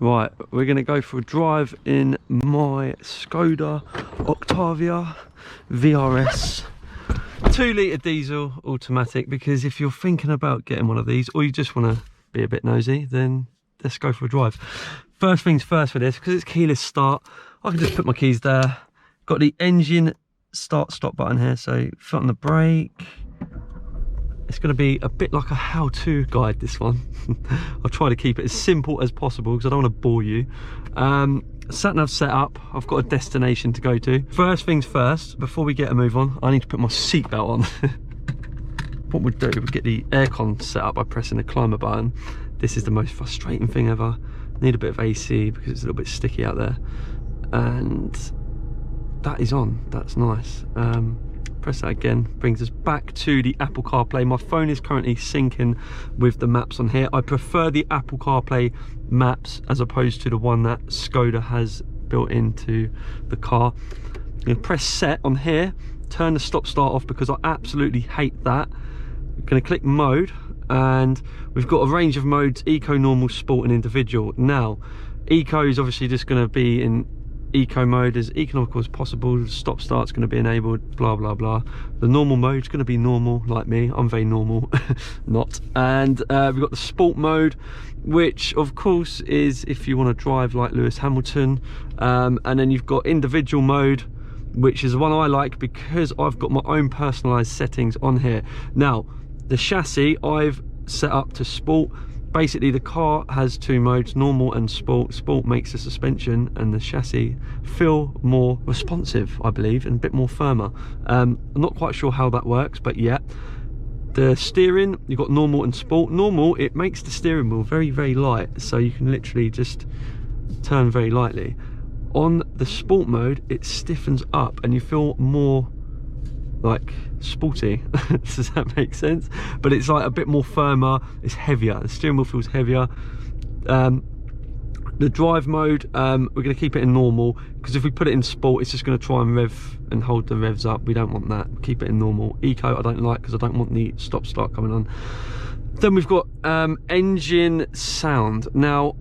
Right, we're going to go for a drive in my Skoda Octavia vRS 2-litre diesel automatic, because if you're thinking about getting one of these or you just want to be a bit nosy, then let's go for a drive. First things first for this, because it's keyless start, I can just put my keys there. Got the engine start stop button here, so foot on the brake. It's going to be a bit like a how-to guide, this one. I'll try to keep it as simple as possible because I don't want to bore you. Sat-nav set up, I've got a destination to go to. First things first, before we get a move on, I need to put my seatbelt on. What we'll do, we'll get the aircon set up by pressing the climber button. This is the most frustrating thing ever. Need a bit of AC because it's a little bit sticky out there. And that is on, that's nice. Press that again, brings us back to the Apple CarPlay. My phone is currently syncing with the maps on here. I prefer the Apple CarPlay maps as opposed to the one that Skoda has built into the car. I'm going to press set on here, turn the stop start off because I absolutely hate that. I'm going to click mode, and we've got a range of modes: eco, normal, sport and individual. Now eco is obviously just going to be in eco mode, as economical as possible. Stop start's going to be enabled, blah blah blah. The normal mode's going to be normal, like me. I'm very normal. Not. And we've got the sport mode, which of course is if you want to drive like Lewis Hamilton. And then you've got individual mode, which is the one I like because I've got my own personalized settings on here. Now the chassis I've set up to sport. Basically the car has two modes, normal and sport. Sport makes the suspension and the chassis feel more responsive, I believe, and a bit more firmer. I'm not quite sure how that works, but yeah. The steering, you've got normal and sport. Normal, it makes the steering wheel very, very light, so you can literally just turn very lightly. On the sport mode, it stiffens up and you feel more like sporty. Does that make sense? But it's like a bit more firmer, it's heavier, the steering wheel feels heavier. The drive mode, we're going to keep it in normal, because if we put it in sport it's just going to try and rev and hold the revs up. We don't want that. Keep it in normal. Eco I don't like because I don't want the stop start coming on. Then we've got engine sound. Now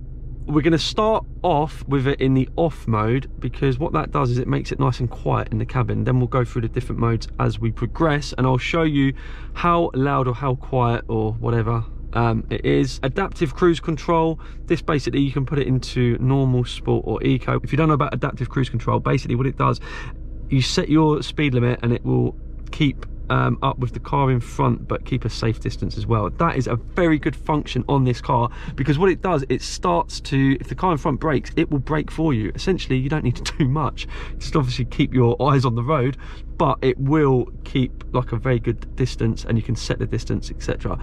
we're going to start off with it in the off mode, because what that does is it makes it nice and quiet in the cabin. Then we'll go through the different modes as we progress, and I'll show you how loud or how quiet or whatever it is. Adaptive cruise control, this basically you can put it into normal, sport or eco. If you don't know about adaptive cruise control, basically what it does, you set your speed limit and it will keep up with the car in front but keep a safe distance as well. That is a very good function on this car, because what it does, it starts to, if the car in front brakes, it will brake for you. Essentially you don't need to do much, just obviously keep your eyes on the road, but it will keep like a very good distance and you can set the distance, etc.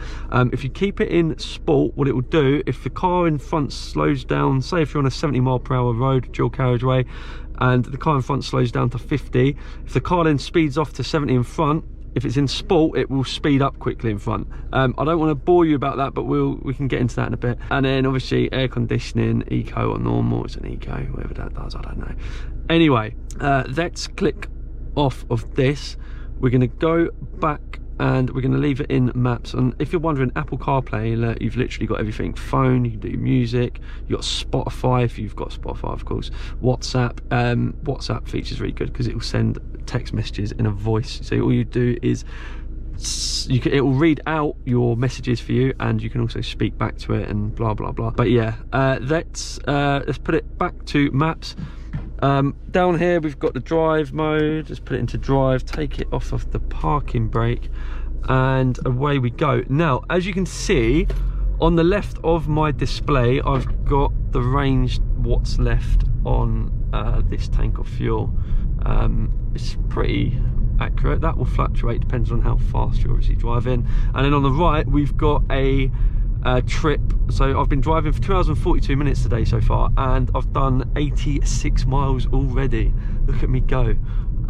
If you keep it in sport, what it will do, if the car in front slows down, say if you're on a 70-mile-per-hour road, dual carriageway, and the car in front slows down to 50, if the car then speeds off to 70 in front, if it's in sport, it will speed up quickly in front. I don't want to bore you about that, but we can get into that in a bit. And then obviously air conditioning, eco or normal. It's an eco, whatever that does, I don't know. Anyway, let's click off of this. We're going to go back and we're going to leave it in maps. And if you're wondering, Apple CarPlay, you've literally got everything. Phone, you can do music, you've got Spotify if you've got Spotify, of course. WhatsApp. WhatsApp features really good because it will send text messages in a voice. So all you do is it will read out your messages for you, and you can also speak back to it and blah blah blah. But yeah, let's put it back to maps. Down here we've got the drive mode. Just put it into drive, take it off of the parking brake, and away we go. Now as you can see on the left of my display, I've got the range, what's left on this tank of fuel. It's pretty accurate. That will fluctuate depends on how fast you're obviously driving. And then on the right we've got a trip. So I've been driving for 2 hours and 42 minutes today so far, and I've done 86 miles already. Look at me go.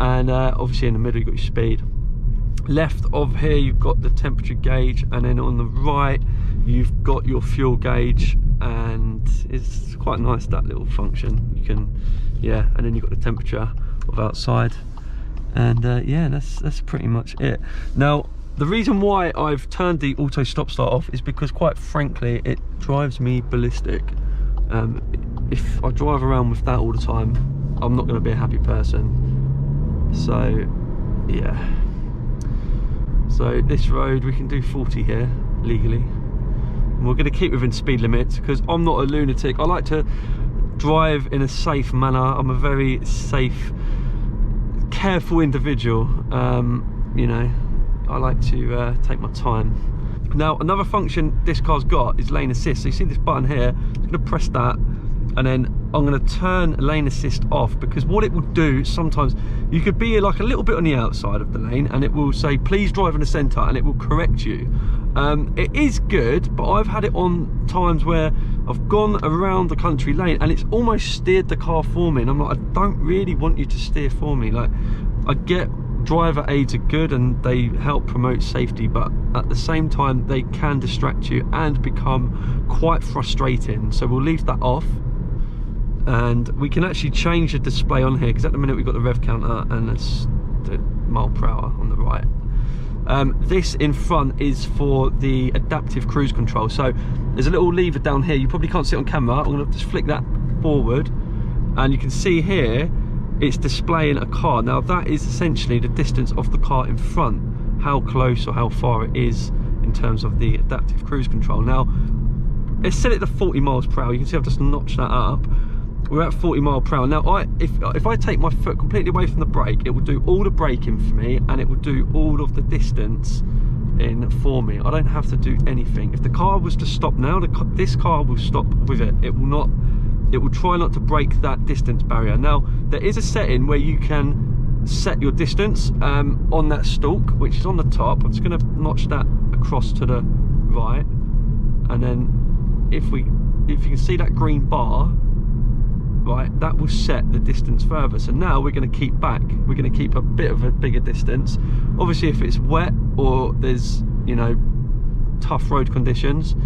And obviously in the middle you've got your speed. Left of here you've got the temperature gauge, and then on the right you've got your fuel gauge, and it's quite nice, that little function. You can, yeah, and then you've got the temperature of outside, and yeah, that's pretty much it. Now the reason why I've turned the auto stop start off is because quite frankly it drives me ballistic. if I drive around with that all the time, I'm not going to be a happy person. So yeah, so this road we can do 40 here legally, and we're going to keep within speed limits because I'm not a lunatic. I like to drive in a safe manner. I'm a very safe, careful individual. You know, I like to take my time. Now, another function this car's got is lane assist. So you see this button here, I'm going to press that, and then I'm going to turn lane assist off, because what it will do, sometimes you could be like a little bit on the outside of the lane and it will say please drive in the centre, and it will correct you. It is good, but I've had it on times where I've gone around the country lane and it's almost steered the car for me, and I'm like, I don't really want you to steer for me. Like, I get driver aids are good and they help promote safety, but at the same time they can distract you and become quite frustrating. So we'll leave that off, and we can actually change the display on here, because at the minute we've got the rev counter and it's the mile per hour on the right. This in front is for the adaptive cruise control. So there's a little lever down here, you probably can't see it on camera. I'm going to just flick that forward, and you can see here it's displaying a car. Now that is essentially the distance of the car in front, how close or how far it is in terms of the adaptive cruise control. Now it's set it to 40 miles per hour. You can see I've just notched that up. We're at 40 miles per hour. Now if I take my foot completely away from the brake, it will do all the braking for me, and it will do all of the distance in for me. I don't have to do anything. If the car was to stop now, this car will stop with it. It will not. It will try not to break that distance barrier. Now, there is a setting where you can set your distance on that stalk, which is on the top. I'm just going to notch that across to the right, and then if you can see that green bar, right, that will set the distance further. So now we're going to keep back. We're going to keep a bit of a bigger distance. Obviously, if it's wet or there's, you know, tough road conditions,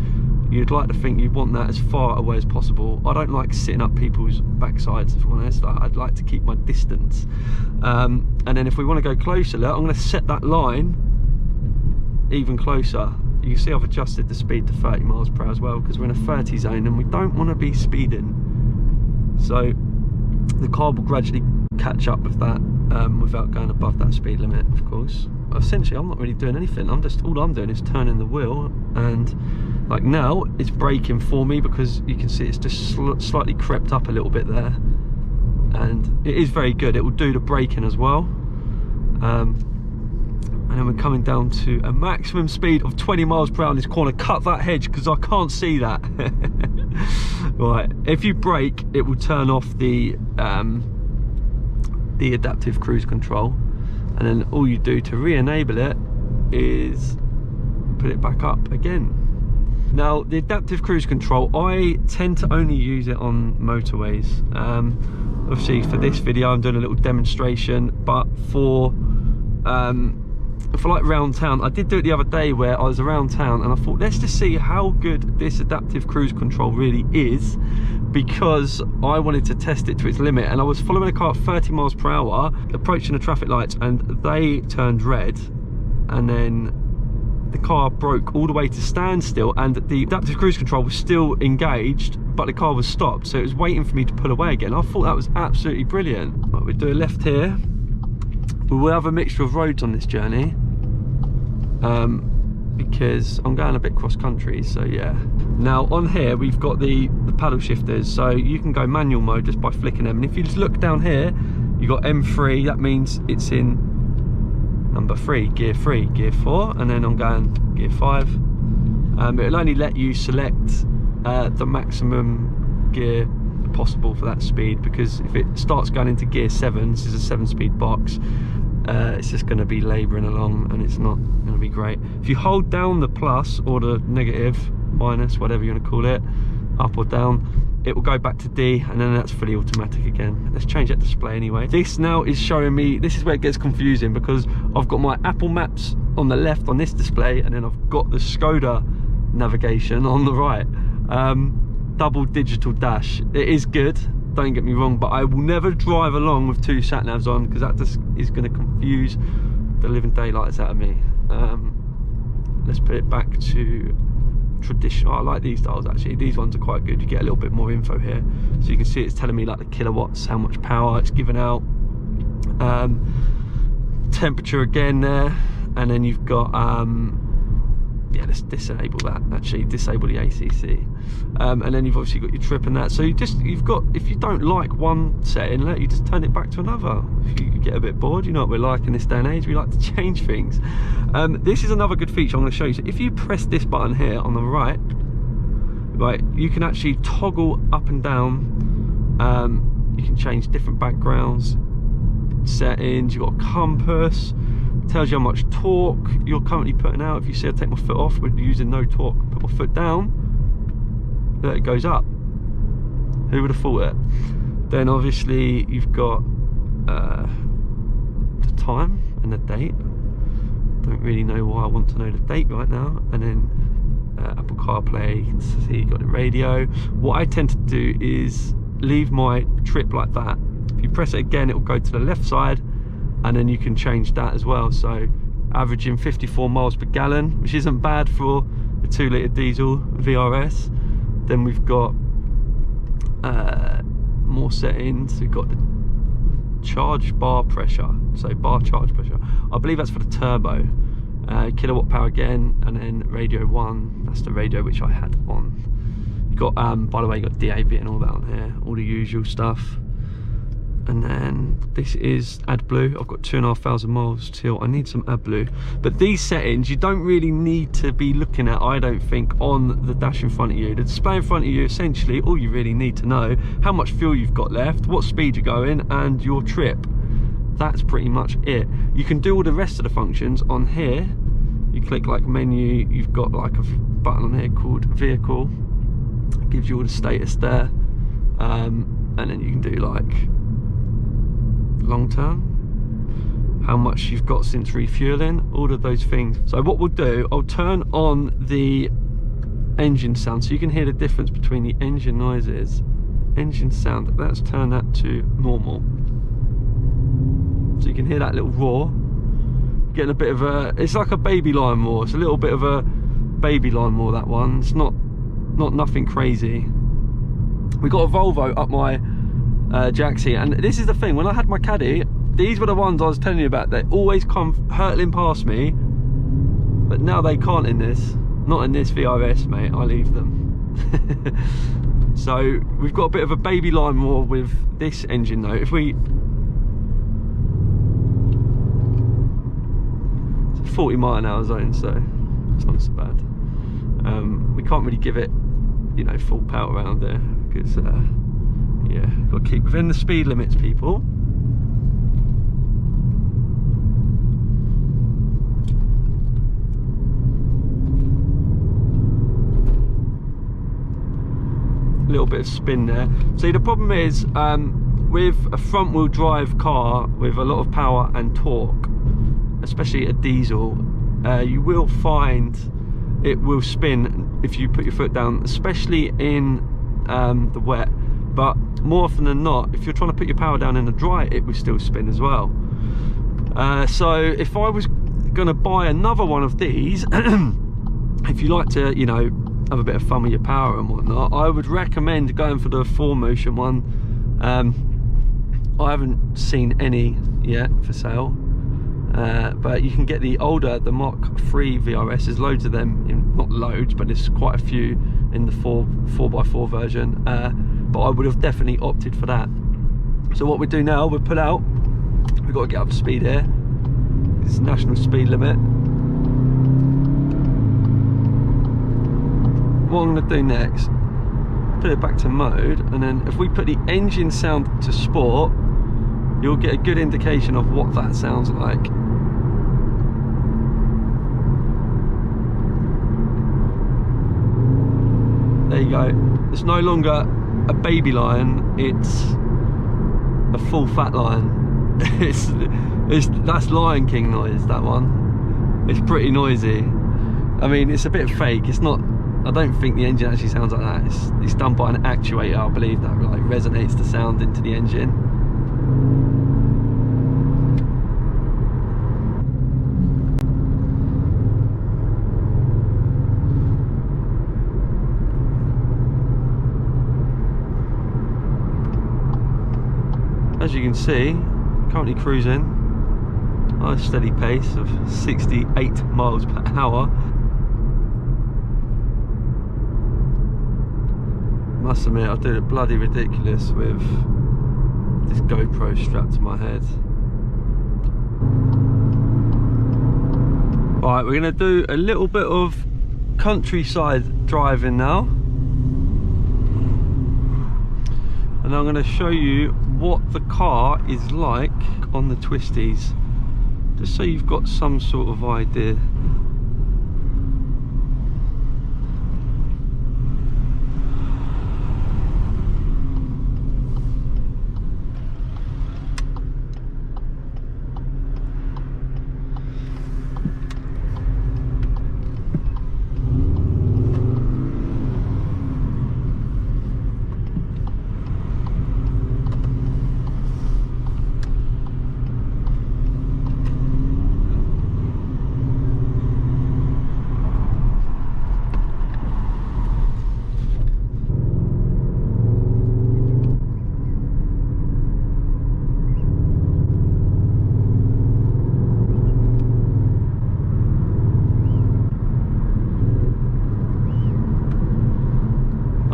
you'd like to think you want that as far away as possible. I don't like sitting up people's backsides, if I'm honest. I'd like to keep my distance. And then if we want to go closer, look, I'm going to set that line even closer. You can see I've adjusted the speed to 30 miles per hour as well, because we're in a 30 zone and we don't want to be speeding. So the car will gradually catch up with that without going above that speed limit, of course. Essentially, I'm not really doing anything. All I'm doing is turning the wheel, and like now it's braking for me, because you can see it's just slightly crept up a little bit there, and it is very good. It will do the braking as well. And then we're coming down to a maximum speed of 20 miles per hour in this corner. Cut that hedge because I can't see that. Right, if you brake, it will turn off the adaptive cruise control, and then all you do to re-enable it is put it back up again. Now, the adaptive cruise control, I tend to only use it on motorways. Obviously for this video I'm doing a little demonstration, but for like round town, I did do it the other day where I was around town and I thought, let's just see how good this adaptive cruise control really is, because I wanted to test it to its limit. And I was following a car at 30 miles per hour, approaching the traffic lights, and they turned red, and then the car broke all the way to standstill, and the adaptive cruise control was still engaged, but the car was stopped, so it was waiting for me to pull away again. I thought that was absolutely brilliant. Right, we'll do a left here. We will have a mixture of roads on this journey, because I'm going a bit cross country, so yeah. Now on here we've got the paddle shifters, so you can go manual mode just by flicking them, and if you just look down here, you've got M3, that means it's in number 3, gear 3, gear 4, and then I'm going gear 5. It'll only let you select the maximum gear possible for that speed, because if it starts going into gear 7, this is a 7-speed box, it's just going to be labouring along and it's not going to be great. If you hold down the plus or the negative, minus, whatever you want to call it, up or down, it will go back to D, and then that's fully automatic again. Let's change that display anyway. This now is showing me, this is where it gets confusing, because I've got my Apple Maps on the left on this display, and then I've got the Skoda navigation on the right. Double digital dash. It is good, don't get me wrong, but I will never drive along with 2 sat navs on, because that just is going to confuse the living daylights out of me. Let's put it back to traditional. I like these dials actually. These ones are quite good. You get a little bit more info here, so you can see it's telling me like the kilowatts, how much power it's giving out, temperature again there, and then you've got yeah, let's disable that actually, disable the ACC, and then you've obviously got your trip and that. So you've got, if you don't like one setting, you just turn it back to another. If you get a bit bored, you know what we're like in this day and age, we like to change things. This is another good feature I'm going to show you. So if you press this button here on the right, you can actually toggle up and down. You can change different backgrounds, settings. You've got a compass, tells you how much torque you're currently putting out. If you see I take my foot off, we're using no torque, put my foot down, there it goes up. Who would have thought it? Then obviously you've got the time and the date. Don't really know why I want to know the date right now. And then Apple CarPlay, you can see you got the radio. What I tend to do is leave my trip like that. If you press it again, it will go to the left side, and then you can change that as well. So averaging 54 miles per gallon, which isn't bad for a 2-litre diesel VRS. Then we've got more settings. We've got the charge bar pressure, so bar charge pressure, I believe that's for the turbo. Kilowatt power again, and then radio 1, that's the radio which I had on. You've got by the way, you got DAB and all that on here, all the usual stuff. And then this is AdBlue. I've got 2,500 miles till I need some AdBlue. But these settings you don't really need to be looking at, I don't think, on the dash in front of you. The display in front of you, essentially all you really need to know, how much fuel you've got left, what speed you're going, and your trip. That's pretty much it. You can do all the rest of the functions on here. You click like menu, you've got like a button on here called vehicle. It gives you all the status there. And then you can do like long term, how much you've got since refueling, all of those things. So what we'll do, I'll turn on the engine sound so you can hear the difference between the engine noises, engine sound. Let's turn that to normal, so you can hear that little roar. Getting a bit of a, it's like a baby lion roar. It's a little bit of a baby lion roar, that one. It's not nothing crazy. We got a Volvo up my jacks here, and this is the thing, when I had my Caddy, these were the ones I was telling you about. They always come hurtling past me, but now they can't in this, not in this VRS, mate. I leave them. So we've got a bit of a baby line roar with this engine though. If we, it's a 40-mile-an-hour zone, so it's not so bad. We can't really give it, you know, full power around there because yeah, got to keep within the speed limits, people. A little bit of spin there. See, the problem is with a front wheel drive car with a lot of power and torque, especially a diesel, you will find it will spin if you put your foot down, especially in the wet. But more often than not, if you're trying to put your power down in the dry, it will still spin as well. So if I was going to buy another one of these, if you like to, you know, have a bit of fun with your power and whatnot, I would recommend going for the 4Motion one. I haven't seen any yet for sale, but you can get the older, the Mach 3 VRS. There's loads of them, not loads, but there's quite a few in the 4x4 version. But I would have definitely opted for that. So what we do now, we'll pull out. We've got to get up to speed here. This is national speed limit. What I'm going to do next, put it back to mode, and then if we put the engine sound to sport, you'll get a good indication of what that sounds like. There you go. It's no longer a baby lion, it's a full fat lion. That's Lion King noise, that one. It's pretty noisy. I mean, it's a bit fake. It's not, I don't think the engine actually sounds like that. It's done by an actuator, I believe, that like resonates the sound into the engine. as you can see, currently cruising at a steady pace of 68 miles per hour. Must admit, I do it bloody ridiculous with this GoPro strapped to my head. Right, we're gonna do a little bit of countryside driving now. And I'm gonna show you what the car is like on the twisties, just so you've got some sort of idea.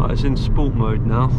It's in sport mode now.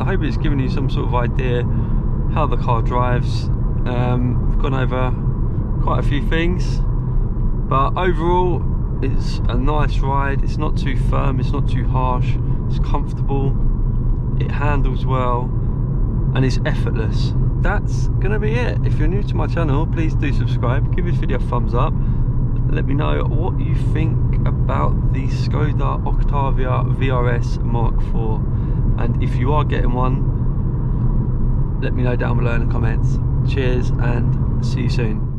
I hope it's given you some sort of idea how the car drives. We've gone over quite a few things, but overall it's a nice ride. It's not too firm, it's not too harsh, it's comfortable, it handles well, and it's effortless. That's gonna be it. If you're new to my channel, please do subscribe, give this video a thumbs up, let me know what you think about the Skoda Octavia vRS Mark IV. And if you are getting one, let me know down below in the comments. Cheers and see you soon.